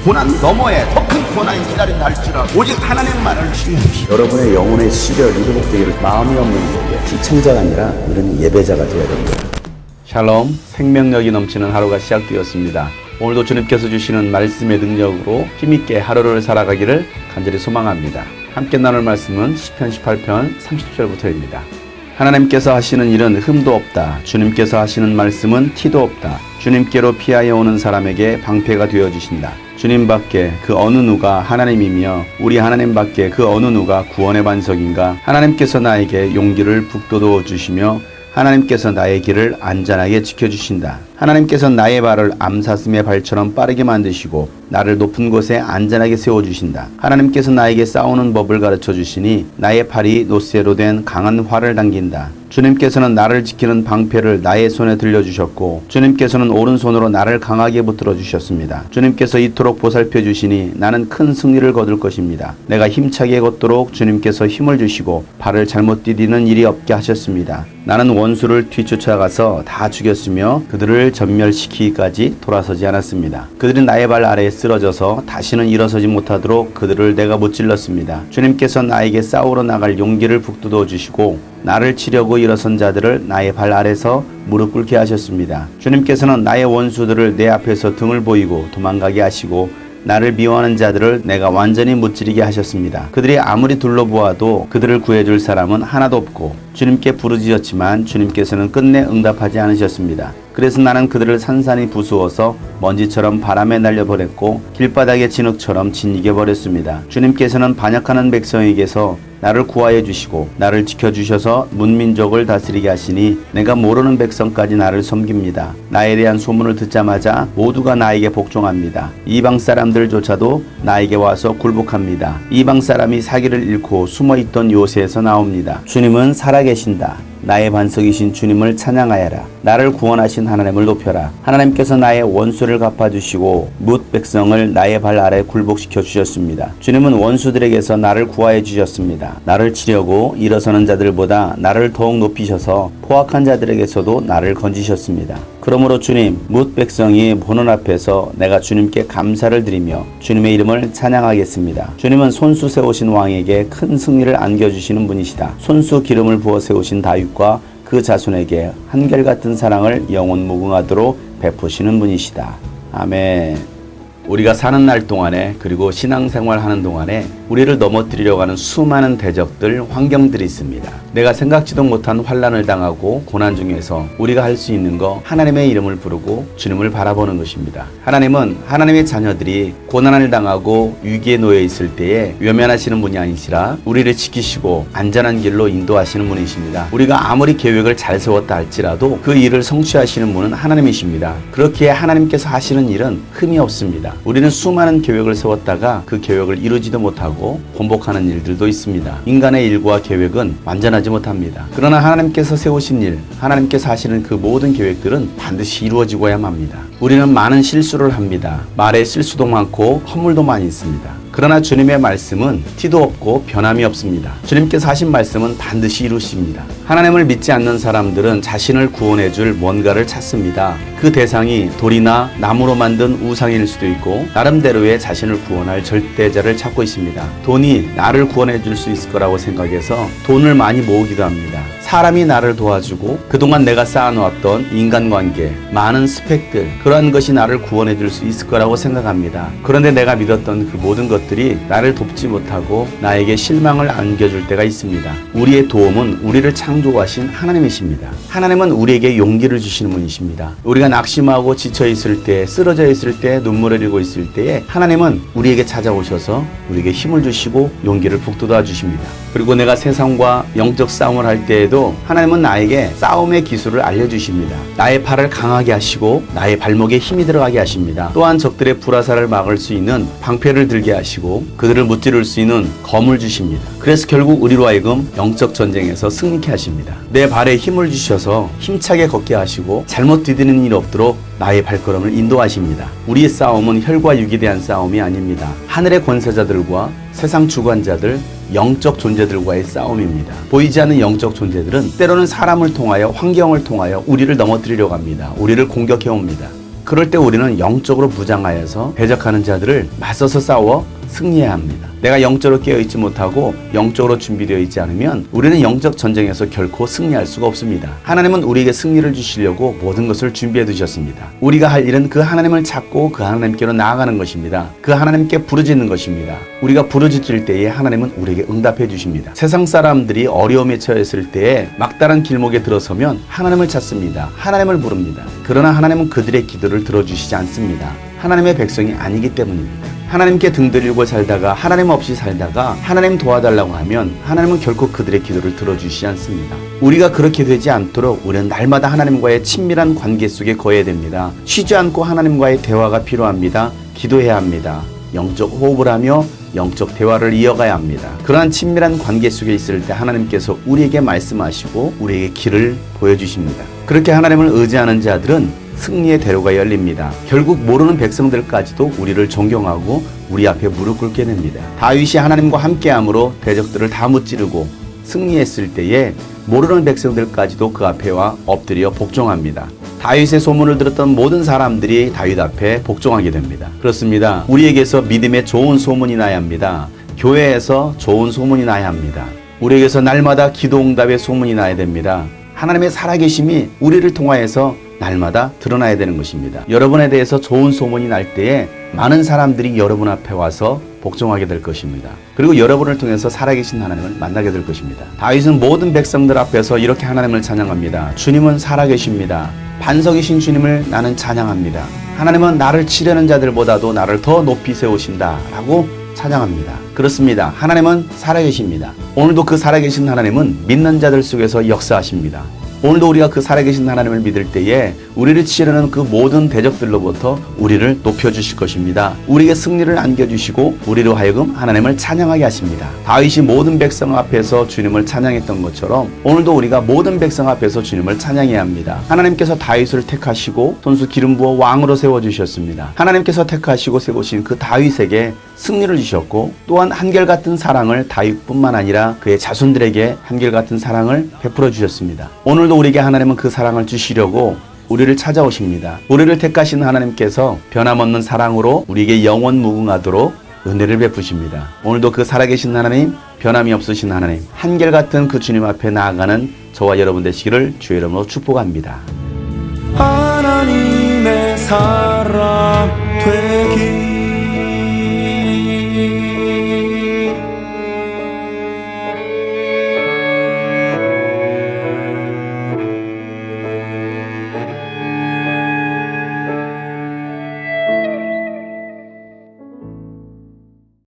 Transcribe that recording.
고난 너머에 더 큰 고난이 기다린다 할지라도 오직 하나님만을 신뢰합시다. 여러분의 영혼의 시력이 회복되기를 마음이 없는 자에게 시청자가 아니라 우리는 예배자가 되어야 됩니다. 샬롬, 생명력이 넘치는 하루가 시작되었습니다. 오늘도 주님께서 주시는 말씀의 능력으로 힘있게 하루를 살아가기를 간절히 소망합니다. 함께 나눌 말씀은 시편 18편 30절부터입니다. 하나님께서 하시는 일은 흠도 없다. 주님께서 하시는 말씀은 티도 없다. 주님께로 피하여 오는 사람에게 방패가 되어주신다. 주님 밖에 그 어느 누가 하나님이며 우리 하나님 밖에 그 어느 누가 구원의 반석인가. 하나님께서 나에게 용기를 북돋워 주시며 하나님께서 나의 길을 안전하게 지켜주신다. 하나님께서 나의 발을 암사슴의 발처럼 빠르게 만드시고 나를 높은 곳에 안전하게 세워주신다. 하나님께서 나에게 싸우는 법을 가르쳐 주시니 나의 팔이 노쇠로 된 강한 활을 당긴다. 주님께서는 나를 지키는 방패를 나의 손에 들려주셨고 주님께서는 오른손으로 나를 강하게 붙들어 주셨습니다. 주님께서 이토록 보살펴 주시니 나는 큰 승리를 거둘 것입니다. 내가 힘차게 걷도록 주님께서 힘을 주시고 발을 잘못 디디는 일이 없게 하셨습니다. 나는 원수를 뒤쫓아가서 다 죽였으며 그들을 전멸시키기까지 돌아서지 않았습니다. 그들이 나의 발 아래에 쓰러져서 다시는 일어서지 못하도록 그들을 내가 무찔렀습니다. 주님께서 나에게 싸우러 나갈 용기를 북돋워 주시고 나를 치려고 일어선 자들을 나의 발 아래서 무릎 꿇게 하셨습니다. 주님께서는 나의 원수들을 내 앞에서 등을 보이고 도망가게 하시고 나를 미워하는 자들을 내가 완전히 무찌르게 하셨습니다. 그들이 아무리 둘러보아도 그들을 구해줄 사람은 하나도 없고 주님께 부르짖었지만 주님께서는 끝내 응답하지 않으셨습니다. 그래서 나는 그들을 산산이 부수어서 먼지처럼 바람에 날려보냈고 길바닥의 진흙처럼 짓이겨 버렸습니다. 주님께서는 반역하는 백성에게서 나를 구하여 주시고 나를 지켜주셔서 문민족을 다스리게 하시니 내가 모르는 백성까지 나를 섬깁니다. 나에 대한 소문을 듣자마자 모두가 나에게 복종합니다. 이방 사람들조차도 나에게 와서 굴복합니다. 이방 사람이 사기를 잃고 숨어있던 요새에서 나옵니다. 주님은 살아계신다. 나의 반석이신 주님을 찬양하여라. 나를 구원하신 하나님을 높여라. 하나님께서 나의 원수를 갚아주시고 뭇 백성을 나의 발 아래 굴복시켜 주셨습니다. 주님은 원수들에게서 나를 구하여 주셨습니다. 나를 치려고 일어서는 자들보다 나를 더욱 높이셔서 포악한 자들에게서도 나를 건지셨습니다. 그러므로 주님, 뭇 백성이 보는 앞에서 내가 주님께 감사를 드리며 주님의 이름을 찬양하겠습니다. 주님은 손수 세우신 왕에게 큰 승리를 안겨주시는 분이시다. 손수 기름을 부어 세우신 다윗과 그 자손에게 한결같은 사랑을 영원 무궁하도록 베푸시는 분이시다. 아멘. 우리가 사는 날 동안에 그리고 신앙생활 하는 동안에 우리를 넘어뜨리려고 하는 수많은 대적들, 환경들이 있습니다. 내가 생각지도 못한 환난을 당하고 고난 중에서 우리가 할 수 있는 거 하나님의 이름을 부르고 주님을 바라보는 것입니다. 하나님은 하나님의 자녀들이 고난을 당하고 위기에 놓여 있을 때에 외면하시는 분이 아니시라 우리를 지키시고 안전한 길로 인도하시는 분이십니다. 우리가 아무리 계획을 잘 세웠다 할지라도 그 일을 성취하시는 분은 하나님이십니다. 그렇기에 하나님께서 하시는 일은 흠이 없습니다. 우리는 수많은 계획을 세웠다가 그 계획을 이루지도 못하고 번복하는 일들도 있습니다. 인간의 일과 계획은 완전하지 못합니다. 그러나 하나님께서 세우신 일, 하나님께서 하시는 그 모든 계획들은 반드시 이루어지고야만 합니다. 우리는 많은 실수를 합니다. 말에 실수도 많고 허물도 많이 있습니다. 그러나 주님의 말씀은 티도 없고 변함이 없습니다. 주님께서 하신 말씀은 반드시 이루십니다. 하나님을 믿지 않는 사람들은 자신을 구원해 줄 뭔가를 찾습니다. 그 대상이 돌이나 나무로 만든 우상일 수도 있고 나름대로의 자신을 구원할 절대자를 찾고 있습니다. 돈이 나를 구원해 줄 수 있을 거라고 생각해서 돈을 많이 모으기도 합니다. 사람이 나를 도와주고 그동안 내가 쌓아놓았던 인간관계, 많은 스펙들, 그러한 것이 나를 구원해 줄 수 있을 거라고 생각합니다. 그런데 내가 믿었던 그 모든 것들이 나를 돕지 못하고 나에게 실망을 안겨줄 때가 있습니다. 우리의 도움은 우리를 창조하신 하나님이십니다. 하나님은 우리에게 용기를 주시는 분이십니다. 우리가 낙심하고 지쳐있을 때, 쓰러져 있을 때, 눈물을 흘리고 있을 때에 하나님은 우리에게 찾아오셔서 우리에게 힘을 주시고 용기를 북돋아 주십니다. 그리고 내가 세상과 영적 싸움을 할 때에도 하나님은 나에게 싸움의 기술을 알려주십니다. 나의 팔을 강하게 하시고 나의 발목에 힘이 들어가게 하십니다. 또한 적들의 불화살을 막을 수 있는 방패를 들게 하시고 그들을 무찌를 수 있는 검을 주십니다. 그래서 결국 우리로 하여금 영적 전쟁에서 승리케 하십니다. 내 발에 힘을 주셔서 힘차게 걷게 하시고 잘못 디디는 일 없도록 나의 발걸음을 인도하십니다. 우리의 싸움은 혈과 육에 대한 싸움이 아닙니다. 하늘의 권세자들과 세상 주관자들, 영적 존재들과의 싸움입니다. 보이지 않는 영적 존재들은 때로는 사람을 통하여 환경을 통하여 우리를 넘어뜨리려고 합니다. 우리를 공격해 옵니다. 그럴 때 우리는 영적으로 무장하여서 대적하는 자들을 맞서서 싸워 승리해야 합니다. 내가 영적으로 깨어있지 못하고 영적으로 준비되어 있지 않으면 우리는 영적 전쟁에서 결코 승리할 수가 없습니다. 하나님은 우리에게 승리를 주시려고 모든 것을 준비해 두셨습니다. 우리가 할 일은 그 하나님을 찾고 그 하나님께로 나아가는 것입니다. 그 하나님께 부르짖는 것입니다. 우리가 부르짖을 때에 하나님은 우리에게 응답해 주십니다. 세상 사람들이 어려움에 처했을 때에 막다른 길목에 들어서면 하나님을 찾습니다. 하나님을 부릅니다. 그러나 하나님은 그들의 기도를 들어주시지 않습니다. 하나님의 백성이 아니기 때문입니다. 하나님께 등 들이고 살다가 하나님 없이 살다가 하나님 도와달라고 하면 하나님은 결코 그들의 기도를 들어주시지 않습니다. 우리가 그렇게 되지 않도록 우리는 날마다 하나님과의 친밀한 관계 속에 거해야 됩니다. 쉬지 않고 하나님과의 대화가 필요합니다. 기도해야 합니다. 영적 호흡을 하며 영적 대화를 이어가야 합니다. 그러한 친밀한 관계 속에 있을 때 하나님께서 우리에게 말씀하시고 우리에게 길을 보여주십니다. 그렇게 하나님을 의지하는 자들은 승리의 대로가 열립니다. 결국 모르는 백성들까지도 우리를 존경하고 우리 앞에 무릎 꿇게 됩니다. 다윗이 하나님과 함께함으로 대적들을 다 무찌르고 승리했을 때에 모르는 백성들까지도 그 앞에 와 엎드려 복종합니다. 다윗의 소문을 들었던 모든 사람들이 다윗 앞에 복종하게 됩니다. 그렇습니다. 우리에게서 믿음의 좋은 소문이 나야 합니다. 교회에서 좋은 소문이 나야 합니다. 우리에게서 날마다 기도 응답의 소문이 나야 됩니다. 하나님의 살아계심이 우리를 통하여서 날마다 드러나야 되는 것입니다. 여러분에 대해서 좋은 소문이 날 때에 많은 사람들이 여러분 앞에 와서 복종하게 될 것입니다. 그리고 여러분을 통해서 살아계신 하나님을 만나게 될 것입니다. 다윗은 모든 백성들 앞에서 이렇게 하나님을 찬양합니다. 주님은 살아계십니다. 반석이신 주님을 나는 찬양합니다. 하나님은 나를 치려는 자들보다도 나를 더 높이 세우신다 라고 찬양합니다. 그렇습니다. 하나님은 살아계십니다. 오늘도 그 살아계신 하나님은 믿는 자들 속에서 역사하십니다. 오늘도 우리가 그 살아계신 하나님을 믿을 때에 우리를 치려는 그 모든 대적들로부터 우리를 높여주실 것입니다. 우리에게 승리를 안겨주시고 우리로 하여금 하나님을 찬양하게 하십니다. 다윗이 모든 백성 앞에서 주님을 찬양했던 것처럼 오늘도 우리가 모든 백성 앞에서 주님을 찬양해야 합니다. 하나님께서 다윗을 택하시고 손수 기름 부어 왕으로 세워주셨습니다. 하나님께서 택하시고 세우신 그 다윗에게 승리를 주셨고 또한 한결같은 사랑을 다윗뿐만 아니라 그의 자손들에게 한결같은 사랑을 베풀어 주셨습니다. 오늘도 우리에게 하나님은 그 사랑을 주시려고 우리를 찾아오십니다. 우리를 택하신 하나님께서 변함없는 사랑으로 우리에게 영원 무궁하도록 은혜를 베푸십니다. 오늘도 그 살아계신 하나님, 변함이 없으신 하나님, 한결같은 그 주님 앞에 나아가는 저와 여러분 되시기를 주의 이름으로 축복합니다. 하나님의 사랑